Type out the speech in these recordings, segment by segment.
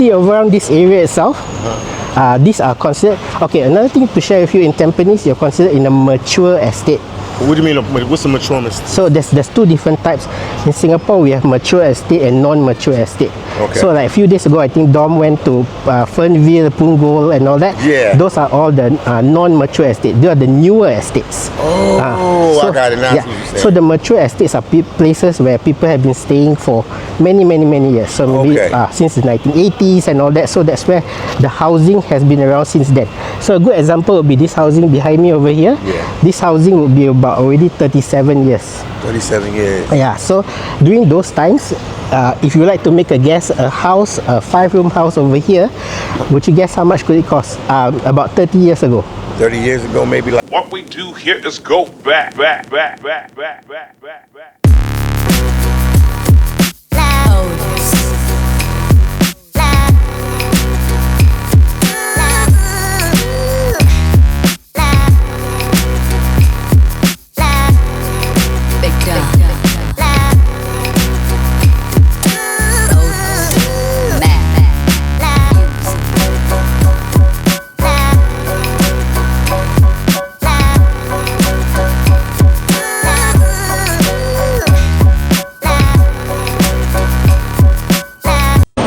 see around this area itself, these are considered, okay, another thing to share with you, in Tampines, you're considered in a mature estate. What do you mean? What's a mature estate? So there's two different types. In Singapore, we have mature estate and non-mature estate. Okay. So like a few days ago, I think Dom went to Fernville, Punggol and all that. Yeah. Those are all the non-mature estate. They are the newer estates. Oh, I got it now. Yeah. So the mature estates are places where people have been staying for many years. So maybe since the 1980s and all that. So that's where the housing has been around since then. So a good example would be this housing behind me over here. Yeah. This housing would be about already 37 years. 37 years. Yeah, so during those times, if you like to make a guess, a house, a 5-room house over here, would you guess how much could it cost? About 30 years ago. 30 years ago, maybe like... What we do here is go back.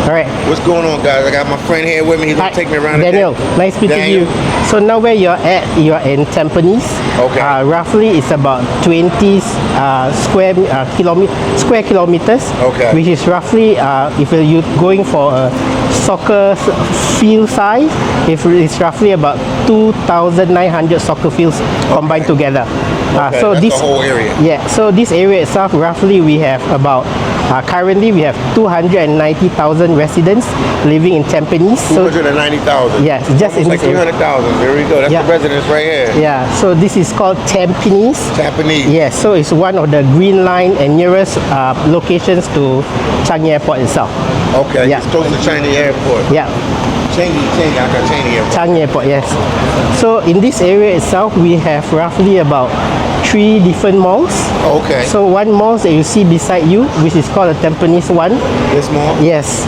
Alright. What's going on, guys? I got my friend here with me. He's gonna take me around. Daniel, nice meeting you. So now where you're at, you're in Tampines. Okay. Roughly it's about 20 square kilometers. Okay. Which is roughly, if you're going for a soccer field size, it's roughly about 2,900 soccer fields combined together. Okay, so that's this the whole area. Yeah. So this area itself, roughly we have about currently we have 290,000 residents living in Tampines. 290,000. Yes, just in like this area. 300,000. There we go. That's the residents right here. Yeah, so this is called Tampines. Tampines. Yes, so it's one of the green line and nearest locations to Changi Airport itself. Okay, it's close to Changi Airport. Yeah. Changi Airport. Changi Airport, yes. So in this area itself, we have roughly about 3 different malls. Okay. So one mall that you see beside you, which is called the Tampines one. This mall? Yes.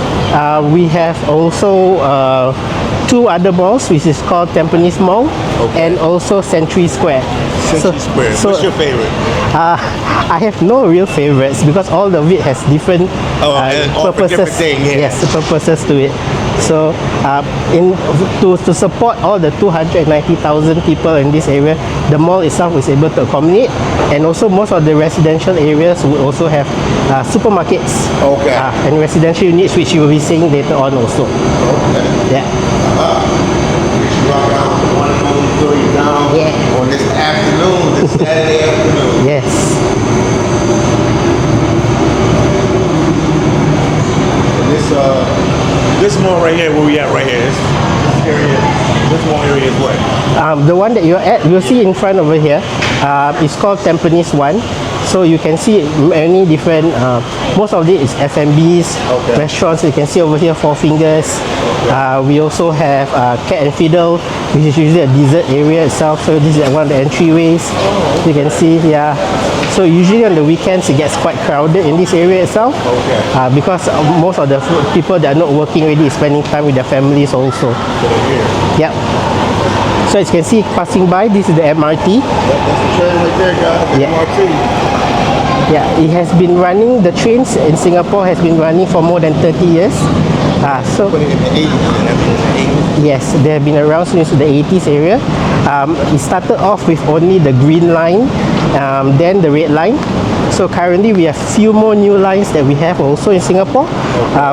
We have also 2 other malls, which is called Tampines Mall and also Century Square. Century Square. What's your favorite? I have no real favorites because all of it has different purposes. Different thing, yeah. Yes, purposes to it. So to support all the 290,000 people in this area, the mall itself is able to accommodate, and also most of the residential areas will also have supermarkets and residential units, which you will be seeing later on also. Okay. Yeah. On this afternoon, this Saturday afternoon. Yes. This mall right here, where we at right here, this area, this mall area is what? The one that you're at, you'll see in front over here, it's called Tampines 1. So you can see many different, most of it is F&Bs, restaurants. You can see over here, Four Fingers. We also have Cat and Fiddle, which is usually a dessert area itself. So this is one of the entryways. You can see, So usually on the weekends it gets quite crowded in this area itself, because most of the people that are not working already is spending time with their families also. Yeah. So as you can see, passing by, this is the MRT. That's the train right there, guys. The MRT. Yeah, it has been running, the trains in Singapore has been running for more than 30 years. So Put it in the 80s. yes, they have been around since the 80s area. It started off with only the green line, then the red line. So currently we have few more new lines that we have also in Singapore,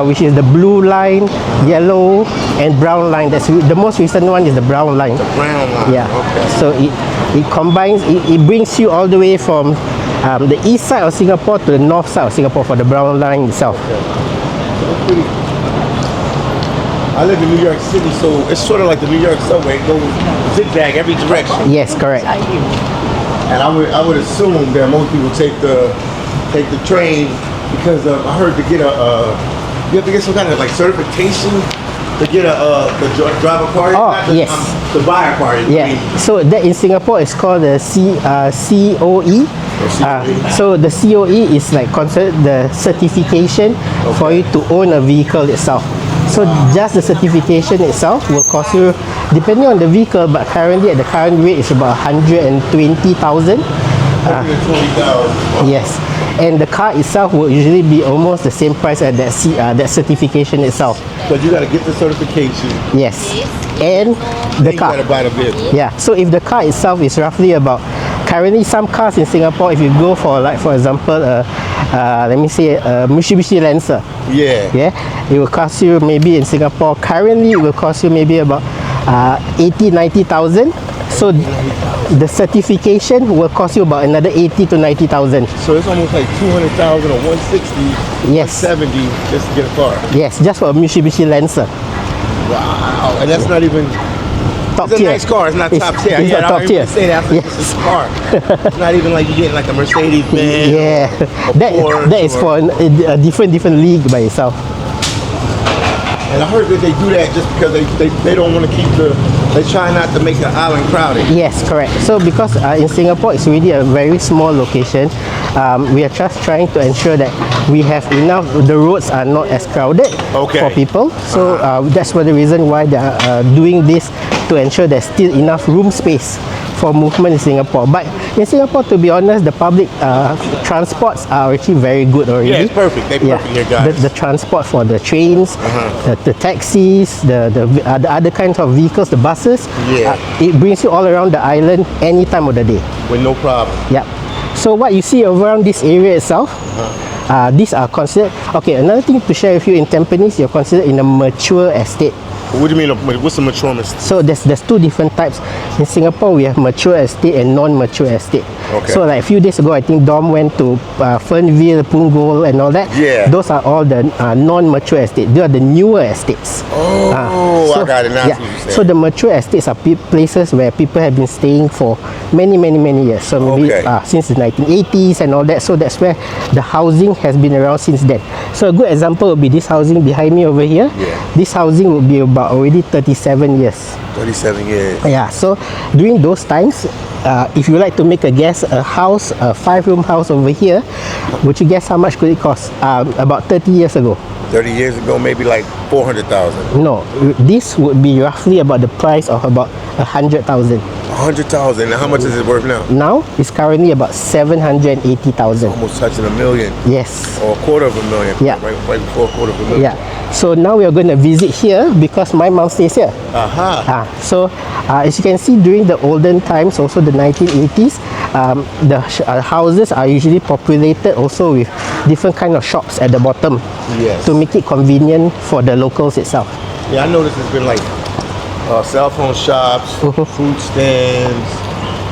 which is the blue line, yellow and brown line. That's the most recent one is the brown line. The brown line. Yeah. Okay. So it combines, it brings you all the way from the east side of Singapore to the north side of Singapore for the brown line itself. I live in New York City, so it's sort of like the New York subway. It goes zigzag every direction. Yes, correct. And I would assume that most people take the train because I heard to get you have to get some kind of like certification to get the driver card. Yes. The buyer card. Yeah. So that in Singapore is called the COE. So the COE is like considered the certification for you to own a vehicle itself. So just the certification itself will cost you, depending on the vehicle, but currently at the current rate is about 120,000. 120,000. Yes, and the car itself will usually be almost the same price as that certification itself. But you got to get the certification. Yes, and the Then you car. got to buy the vehicle. Yeah, so if the car itself is roughly about, currently some cars in Singapore, if you go for, like, for example, let me say a Mitsubishi Lancer, Yeah. it will cost you maybe in Singapore, currently it will cost you maybe about 80-90,000. So the certification will cost you about another 80 to 90,000. So it's almost like 200,000 or 160, Yes. 170 just to get a car. Yes, just for a Mitsubishi Lancer. Wow. And that's not even. Top It's a tier. nice car. It's not top tier. It's Yeah, not top I tier. say that. Yes. It's a car. It's not even like you're getting like a Mercedes Benz. Yeah, that is for a different league by itself. And I heard that they do that just because they don't want to keep they try not to make the island crowded. Yes, correct. So because in Singapore it's really a very small location, we are just trying to ensure that we have enough, the roads are not as crowded Okay. for people. So that's one the reason why they are doing this, to ensure there's still enough room space for movement in Singapore. But in Singapore, to be honest, the public transports are actually very good already. Yeah, it's perfect. They're perfect here, guys. The transport for the trains, the taxis, the other kinds of vehicles, the buses, Yeah. it brings you all around the island any time of the day. With no problem. Yeah. So what you see around this area itself, these are considered, okay, another thing to share with you, in Tampines, you're considered in a mature estate. What do you mean? What's the maturement? So there's two different types. In Singapore, we have mature estate and non-mature estate. Okay. So like a few days ago, I think Dom went to Fernville, Punggol and all that. Yeah. Those are all the non-mature estate. They are the newer estates. Oh, I got it now. I see what you're saying. So the mature estates are places where people have been staying for many years. So maybe Okay. since the 1980s and all that. So that's where the housing has been around since then. So a good example would be this housing behind me over here. Yeah. This housing would be about already 37 years. 37 years. Yeah, so during those times, if you like to make a guess, a house, a 5-room house over here, would you guess how much could it cost? About 30 years ago. 30 years ago, maybe like 400,000. No, this would be roughly about the price of about 100,000. 100,000. Now, how much is it worth now? Now it's currently about 780,000. Almost touching $1 million. Yes. Or $250,000. Yeah. Right before $250,000. Yeah. So now we are going to visit here because my mom stays here. So as you can see, during the olden times, also the 1980s, the houses are usually populated also with different kind of shops at the bottom. Yes. To make it convenient for the locals itself. Yeah, I noticed there's been like cell phone shops, food stands,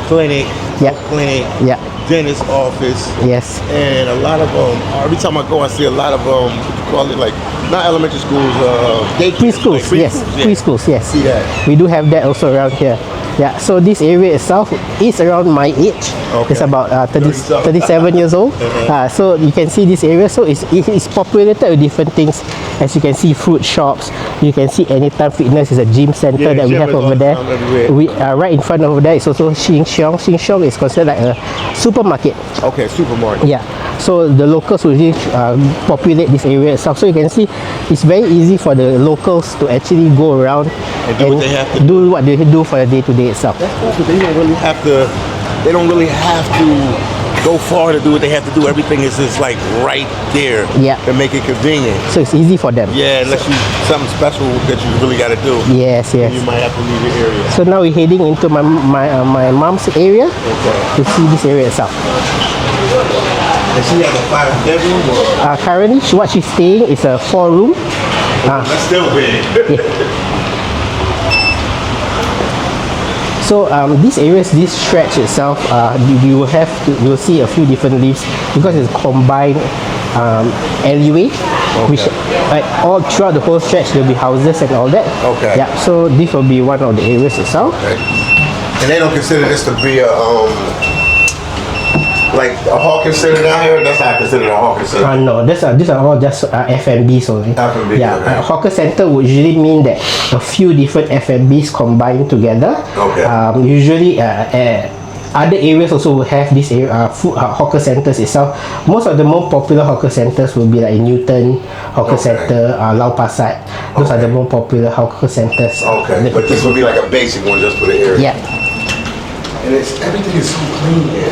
clinic, Yeah. clinic, Yeah. dentist office. Yes. And a lot of every time I go, I see a lot of what you call it, like not elementary schools, daycare. Preschools, like yes. yeah. Preschools, yes. See that? We do have that also around here. Yeah, so this area itself is around my age. Okay. It's about 37. 37 years old. So you can see this area. So it's populated with different things. As you can see, fruit shops. You can see Anytime Fitness is a gym center Yeah, that we gym have is over there. awesome everywhere. We right in front over there is also Sheng Siong. Sheng Siong is considered like a supermarket. Okay, supermarket. Yeah, so the locals will usually populate this area itself. So you can see it's very easy for the locals to actually go around And do what they have to do what they do for the day-to-day itself. That's cool, 'cause they don't really have to. They don't really have to go far to do what they have to do. Everything is just like right there. Yeah. To make it convenient. So it's easy for them. Yeah, unless you something special that you really got to do. Yes, yes. You might have to leave your area. So now we're heading into my mom's area Okay. to see this area itself. And she has a 5-bedroom or Currently, what she's staying is a 4-room. that's still big. So this stretch itself, you will see a few different lifts because it's combined alleyway, which like all throughout the whole stretch there'll be houses and all that. Okay. Yeah. So this will be one of the areas itself. Okay. And they don't consider this to be a like a hawking center down here. That's not considered a hawking center. No, these are all just F&Bs only. F&Bs, Yeah, okay. a hawker center would usually mean that a few different F&Bs combined together. Okay. Usually other areas also will have this food hawker centers itself. Most of the more popular hawker centers will be like Newton Hawker Center, Lau Pa Sat. Those are the more popular hawker centers. Okay, but this would be like a basic one just for the area. Yeah. And everything is so clean here.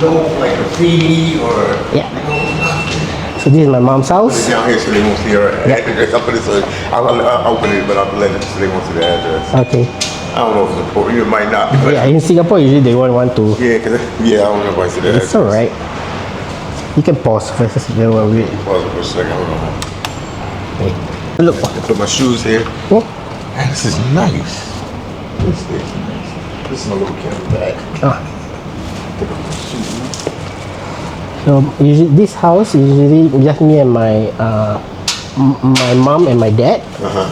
No like graffiti or Yeah. no nothing. So this is my mom's Put house. it down here so they won't see our address. I'll put it so I'll open it, but I'll let it so they won't see the address. Okay. I don't know if it's important. You might not. But Yeah, in Singapore usually they won't want to. I don't know if I see the address. It's alright. You can pause first. They will read. Pause it for a second. Hold on. Okay. Look. I put my shoes here. Oh. Man, this is nice. This is nice. This is my little camera bag. Ah. So usually this house is usually just me and my my mom and my dad.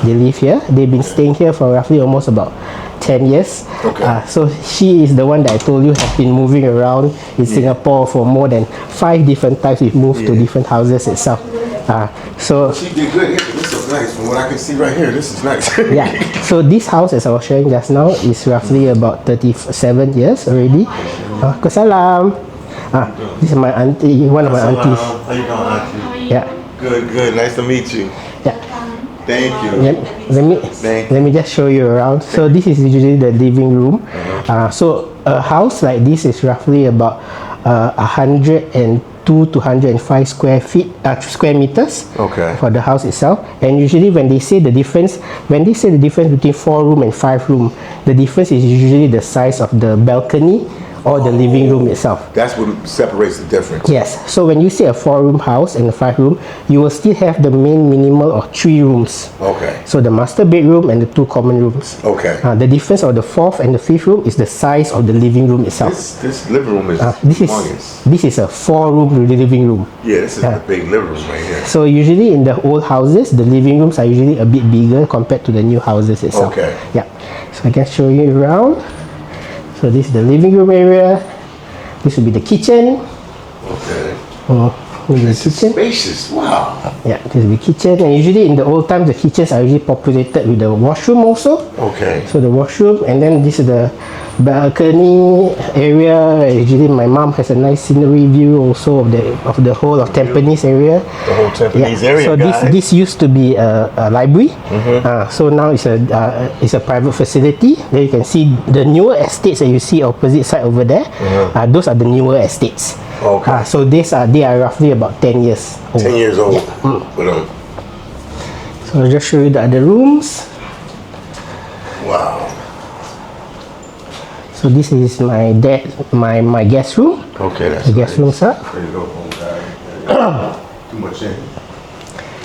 They live here. They've been staying here for roughly almost about 10 years. Okay. So she is the one that I told you has been moving around in Singapore for more than 5 different times. We've moved to different houses itself. So She did good here. This is nice. From what I can see right here, this is nice. yeah. So this house, as I was sharing just now, is roughly about 37 years already. Salam. This is my auntie, one of my aunties. How you doing, auntie? Yeah. Good. Nice to meet you. Yeah. Thank you. Let me just show you around. So this is usually the living room. So a house like this is roughly about 102 to 105 square meters. Okay. For the house itself. And usually when they say the difference between 4 room and 5 room, the difference is usually the size of the balcony or the living room itself. That's what separates the difference. Yes. So when you say a 4-room house and a 5-room, you will still have the main minimal of 3 rooms. Okay. So the master bedroom and the 2 common rooms. Okay. The difference of the 4th and the 5th room is the size of the living room itself. This living room is humongous. This is a 4-room living room. Yeah, this is a big living room right here. So usually in the old houses, the living rooms are usually a bit bigger compared to the new houses itself. Okay. Yeah. So I can show you around. So this is the living room area. This will be the kitchen. Okay. This is the kitchen. Spacious. Wow. Yeah, this will be kitchen. And usually in the old times, the kitchens are usually populated with the washroom also. Okay. So the washroom, and then this is the balcony area. Usually my mom has a nice scenery view also of the whole of Tampines area. The whole Tampines area, So guys. this used to be a library. So now it's a private facility. There you can see the newer estates that you see opposite side over there. Those are the newer estates. Okay. So they are roughly about 10 years old. 10 years old. Yeah. So I'll just show you the other rooms. Wow. So this is my guest room. Okay, that's The guest room, sir. There you go, home guy. Too much in.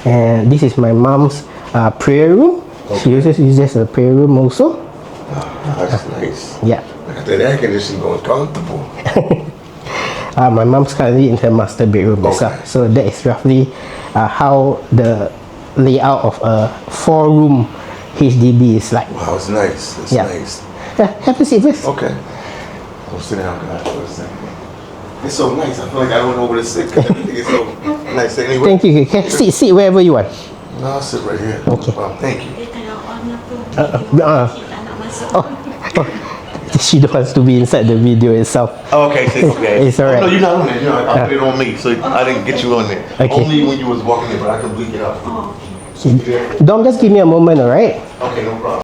And this is my mom's prayer room. She uses a prayer room also. That's nice. Yeah. Look at that air conditioning going comfortable. My mom's currently in her master bedroom. Okay. So that is roughly how the layout of a 4-room HDB is like. Wow, it's nice. It's nice. Yeah, have a seat first. Okay. I'll sit down, guys, for a second. It's so nice. I feel like I went over to sit. Everything is so nice. Anyway. Thank you. Okay, sit wherever you want. No, I'll sit right here. Okay. Thank you. She wants to be inside the video itself. Okay, okay. It's alright. No, you're not on there. I put it on me, so I didn't get you on there. Okay. Only when you was walking in, but I can bleak it out. Dom, just give me a moment, alright? Okay, no problem.